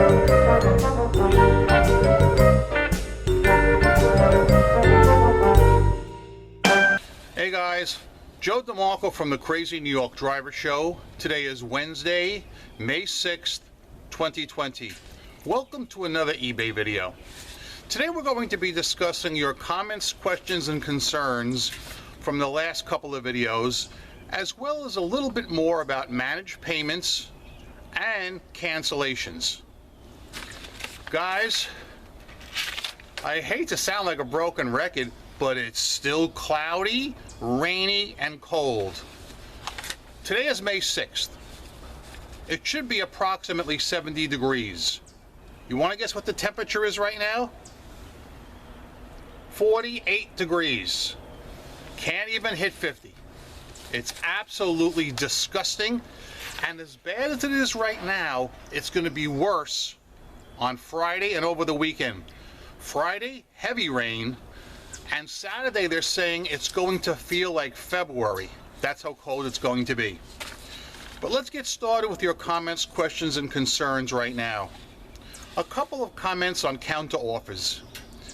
Hey guys, Joe DeMarco from the Crazy New York Driver Show. Today is Wednesday, May 6th, 2020. Welcome to another eBay video. Today we're going to be discussing your comments, questions, and concerns from the last couple of videos, as well as a little bit more about managed payments and cancellations. Guys, I hate to sound like a broken record, but it's still cloudy, rainy, and cold. Today is May 6th. It should be approximately 70 degrees. You want to guess what the temperature is right now? 48 degrees. Can't even hit 50. It's absolutely disgusting, and as bad as it is right now, it's going to be worse on Friday and over the weekend. Friday, heavy rain. And Saturday, they're saying it's going to feel like February. That's how cold it's going to be. But let's get started with your comments, questions, and concerns right now. A couple of comments on counteroffers.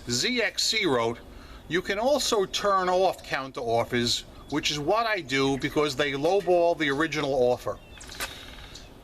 ZXC wrote, "You can also turn off counteroffers, which is what I do because they lowball the original offer."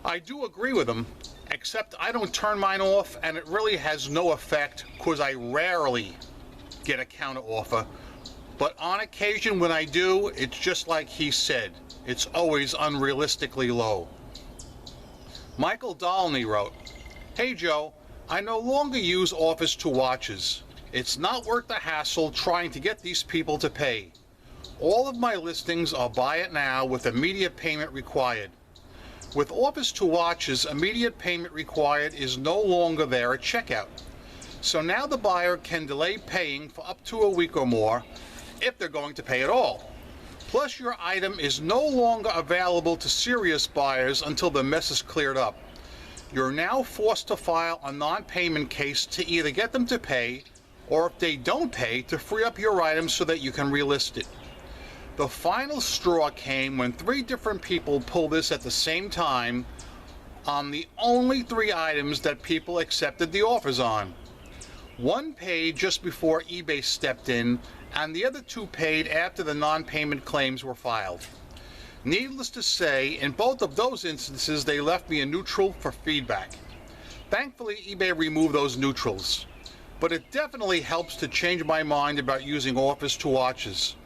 I do agree with them, except I don't turn mine off, and it really has no effect because I rarely get a counter offer, but on occasion when I do, it's just like he said, it's always unrealistically low. Michael Dolney wrote, "Hey Joe, I no longer use offers to watches. It's not worth the hassle trying to get these people to pay. All of my listings are buy it now with immediate payment required. With offers to watches, immediate payment required is no longer there at checkout. So now the buyer can delay paying for up to a week or more if they're going to pay at all. Plus your item is no longer available to serious buyers until the mess is cleared up. You're now forced to file a non-payment case to either get them to pay, or if they don't pay, to free up your item so that you can relist it. The final straw came when 3 different people pulled this at the same time on the only 3 items that people accepted the offers on. One paid just before eBay stepped in, and the other 2 paid after the non-payment claims were filed. Needless to say, in both of those instances, they left me a neutral for feedback. Thankfully, eBay removed those neutrals, but it definitely helps to change my mind about using offers to watches.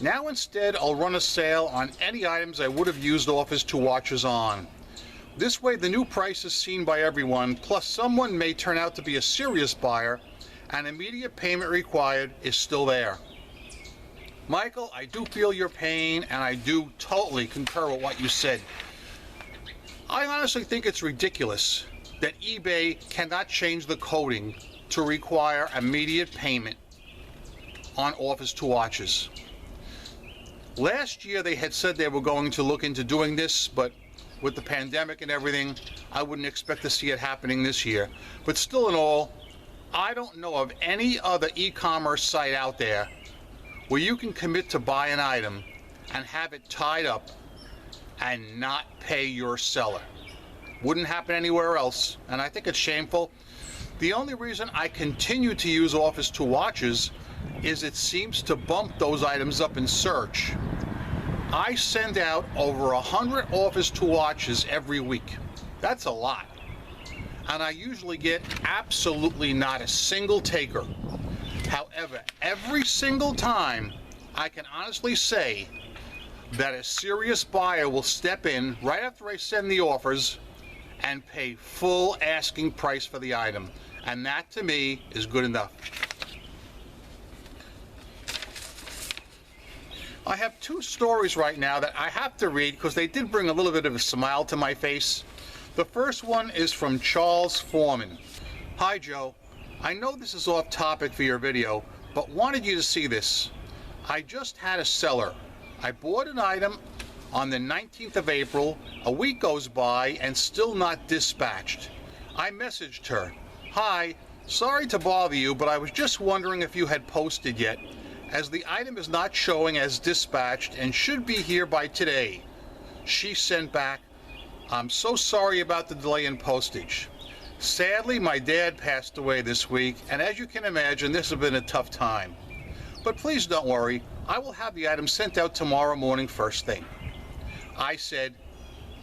Now instead, I'll run a sale on any items I would have used offers to watches on. This way the new price is seen by everyone, plus someone may turn out to be a serious buyer, and immediate payment required is still there." Michael, I do feel your pain, and I do totally concur with what you said. I honestly think it's ridiculous that eBay cannot change the coding to require immediate payment on offers to watches. Last year they had said they were going to look into doing this, but with the pandemic and everything, I wouldn't expect to see it happening this year. But still in all, I don't know of any other e-commerce site out there where you can commit to buy an item and have it tied up and not pay your seller. Wouldn't happen anywhere else, and I think it's shameful. The only reason I continue to use offers to watches is it seems to bump those items up in search. I send out over 100 offers to watches every week. That's a lot. And I usually get absolutely not a single taker. However, every single time, I can honestly say that a serious buyer will step in right after I send the offers and pay full asking price for the item. And that to me is good enough. I have 2 stories right now that I have to read because they did bring a little bit of a smile to my face. The first one is from Charles Foreman. "Hi Joe, I know this is off topic for your video, but wanted you to see this. I just had a seller. I bought an item on the 19th of April, a week goes by and still not dispatched. I messaged her, 'Hi, sorry to bother you, but I was just wondering if you had posted yet, as the item is not showing as dispatched and should be here by today.' She sent back, 'I'm so sorry about the delay in postage. Sadly, my dad passed away this week, and as you can imagine, this has been a tough time. But please don't worry, I will have the item sent out tomorrow morning first thing. I said,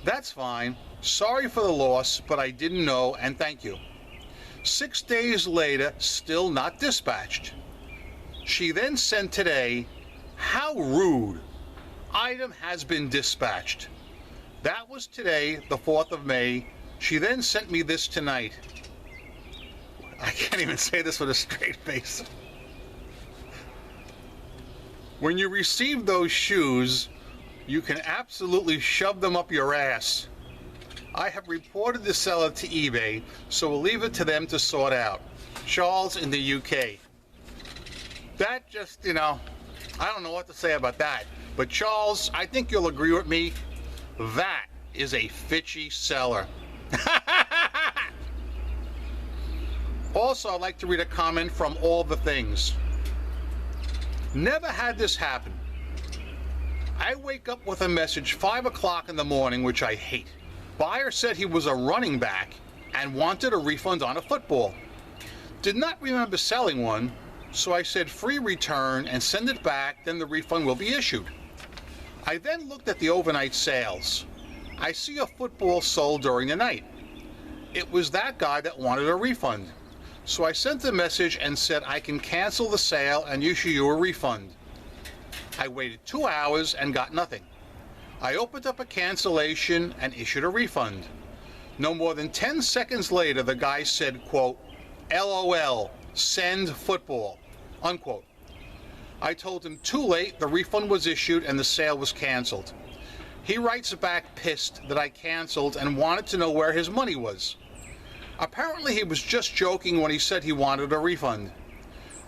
"That's fine. Sorry for the loss, but I didn't know, and thank you." 6 days later, still not dispatched. She then sent today, "How rude. Item has been dispatched." That was today, the 4th of May. She then sent me this tonight. I can't even say this with a straight face. When you receive those shoes, you can absolutely shove them up your ass. I have reported the seller to eBay, so we'll leave it to them to sort out. Charles in the UK. That just, I don't know what to say about that. But Charles, I think you'll agree with me. That is a fishy seller. Also, I'd like to read a comment from All the Things. Never had this happen. I wake up with a message 5 o'clock in the morning, which I hate. Buyer said he was a running back and wanted a refund on a football. Did not remember selling one, so I said free return and send it back, then the refund will be issued. I then looked at the overnight sales. I see a football sold during the night. It was that guy that wanted a refund. So I sent a message and said I can cancel the sale and issue you a refund. I waited 2 hours and got nothing. I opened up a cancellation and issued a refund. No more than 10 seconds later, the guy said, quote, "LOL, send football," unquote. I told him too late, the refund was issued and the sale was canceled. He writes back pissed that I canceled and wanted to know where his money was. Apparently he was just joking when he said he wanted a refund.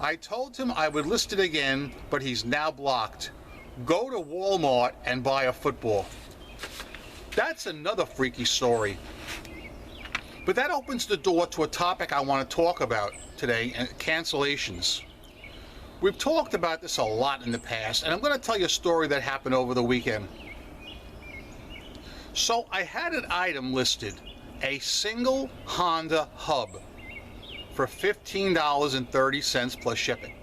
I told him I would list it again, but he's now blocked. Go to Walmart and buy a football. That's another freaky story. But that opens the door to a topic I want to talk about today, and cancellations. We've talked about this a lot in the past, and I'm going to tell you a story that happened over the weekend. So I had an item listed, a single Honda hub, for $15.30 plus shipping.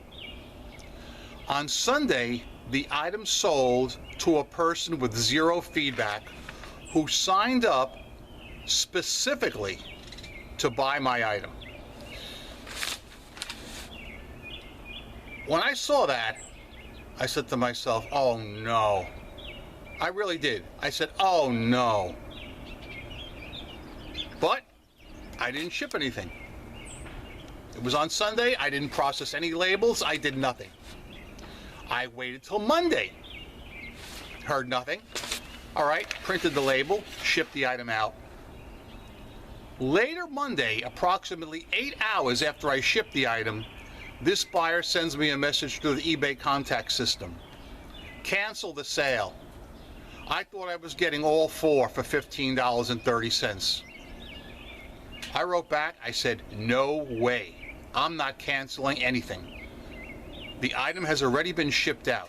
On Sunday, the item sold to a person with zero feedback who signed up specifically to buy my item. When I saw that, I said to myself, oh no. I really did. I said, oh no. But I didn't ship anything. It was on Sunday. I didn't process any labels. I did nothing. I waited till Monday. Heard nothing. All right, printed the label, shipped the item out. Later Monday, approximately 8 hours after I shipped the item, this buyer sends me a message through the eBay contact system. Cancel the sale. I thought I was getting all four for $15.30. I wrote back, I said, no way. I'm not canceling anything. The item has already been shipped out.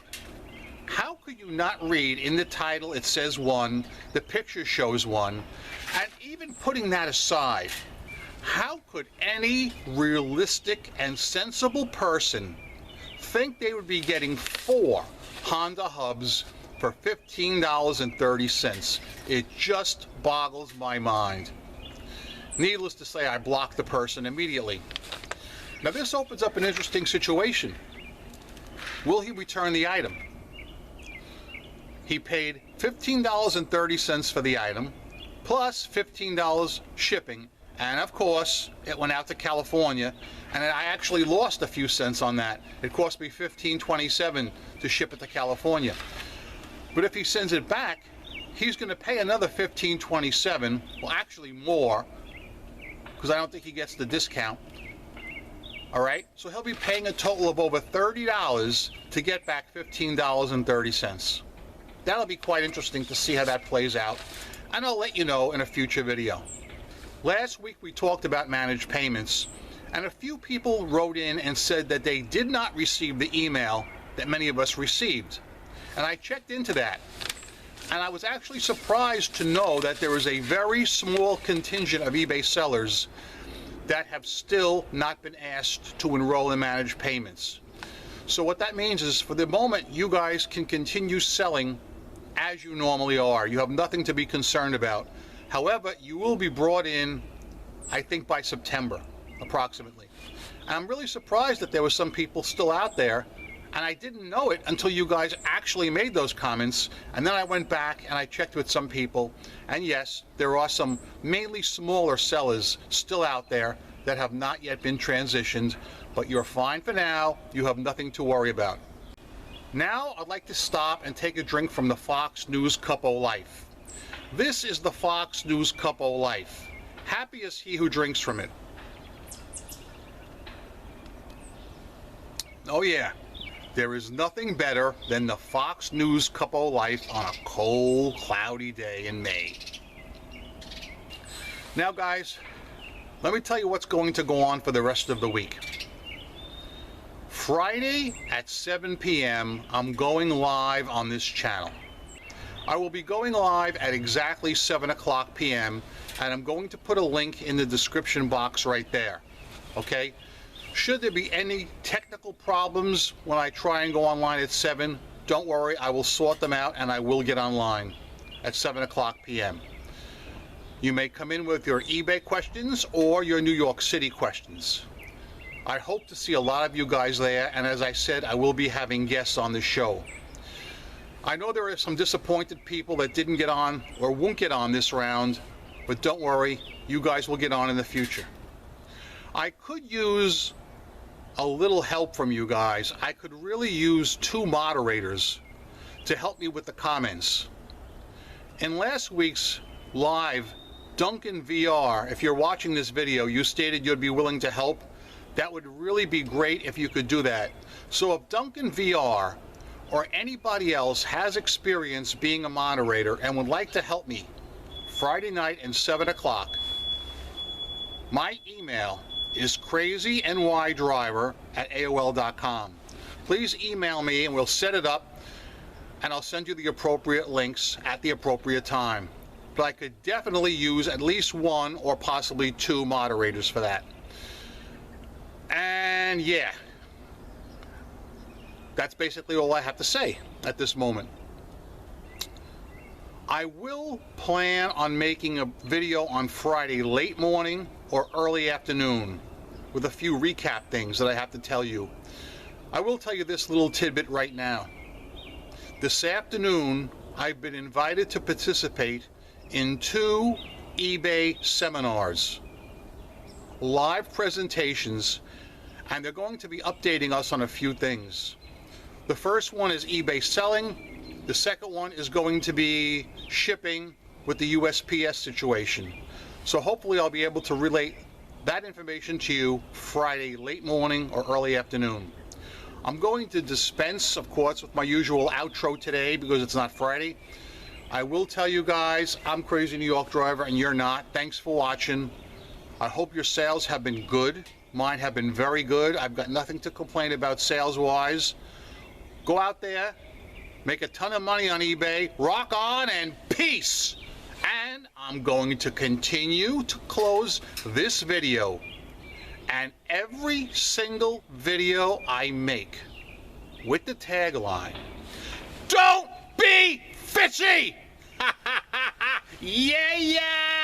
How could you not read in the title it says one, the picture shows one, and even putting that aside, how could any realistic and sensible person think they would be getting 4 Honda hubs for $15.30? It just boggles my mind. Needless to say, I blocked the person immediately. Now this opens up an interesting situation. Will he return the item? He paid $15.30 for the item, plus $15 shipping, and of course, it went out to California, and I actually lost a few cents on that. It cost me $15.27 to ship it to California. But if he sends it back, he's going to pay another $15.27, well actually more, because I don't think he gets the discount. All right, so he'll be paying a total of over $30 to get back $15.30. That'll be quite interesting to see how that plays out, and I'll let you know in a future video. Last week we talked about managed payments, and a few people wrote in and said that they did not receive the email that many of us received. And I checked into that. And I was actually surprised to know that there is a very small contingent of eBay sellers that have still not been asked to enroll in managed payments. So what that means is, for the moment, you guys can continue selling as you normally are. You have nothing to be concerned about. However, you will be brought in, I think, by September, approximately. And I'm really surprised that there were some people still out there, and I didn't know it until you guys actually made those comments. And then I went back and I checked with some people, and yes, there are some mainly smaller sellers still out there that have not yet been transitioned, but you're fine for now. You have nothing to worry about. Now I'd like to stop and take a drink from the Fox News Cup O' Life. This is the Fox News Cup O' Life. Happy is he who drinks from it. Oh yeah, there is nothing better than the Fox News Cup O' Life on a cold, cloudy day in May. Now guys, let me tell you what's going to go on for the rest of the week. Friday at 7 p.m. I'm going live on this channel. I will be going live at exactly 7 o'clock p.m. and I'm going to put a link in the description box right there. Okay? Should there be any technical problems when I try and go online at 7, don't worry, I will sort them out and I will get online at 7 o'clock p.m. You may come in with your eBay questions or your New York City questions. I hope to see a lot of you guys there, and as I said, I will be having guests on the show. I know there are some disappointed people that didn't get on or won't get on this round, but don't worry, you guys will get on in the future. I could use a little help from you guys. I could really use 2 moderators to help me with the comments. In last week's live, Duncan VR, if you're watching this video, you stated you'd be willing to help. That would really be great if you could do that. So if Duncan VR or anybody else has experience being a moderator and would like to help me Friday night at 7 o'clock, my email is crazynydriver@aol.com. Please email me and we'll set it up, and I'll send you the appropriate links at the appropriate time. But I could definitely use at least 1 or possibly 2 moderators for that. And yeah, that's basically all I have to say at this moment. I will plan on making a video on Friday late morning or early afternoon with a few recap things that I have to tell you. I will tell you this little tidbit right now. This afternoon, I've been invited to participate in 2 eBay seminars, live presentations, and they're going to be updating us on a few things. The first one is eBay selling. The second one is going to be shipping with the USPS situation. So hopefully I'll be able to relate that information to you Friday late morning or early afternoon. I'm going to dispense, of course, with my usual outro today because it's not Friday. I will tell you guys, I'm Crazy New York Driver and you're not. Thanks for watching. I hope your sales have been good. Mine have been very good. I've got nothing to complain about sales-wise. Go out there, make a ton of money on eBay, rock on, and peace! And I'm going to continue to close this video and every single video I make with the tagline, "Don't be fishy!" Yeah, yeah!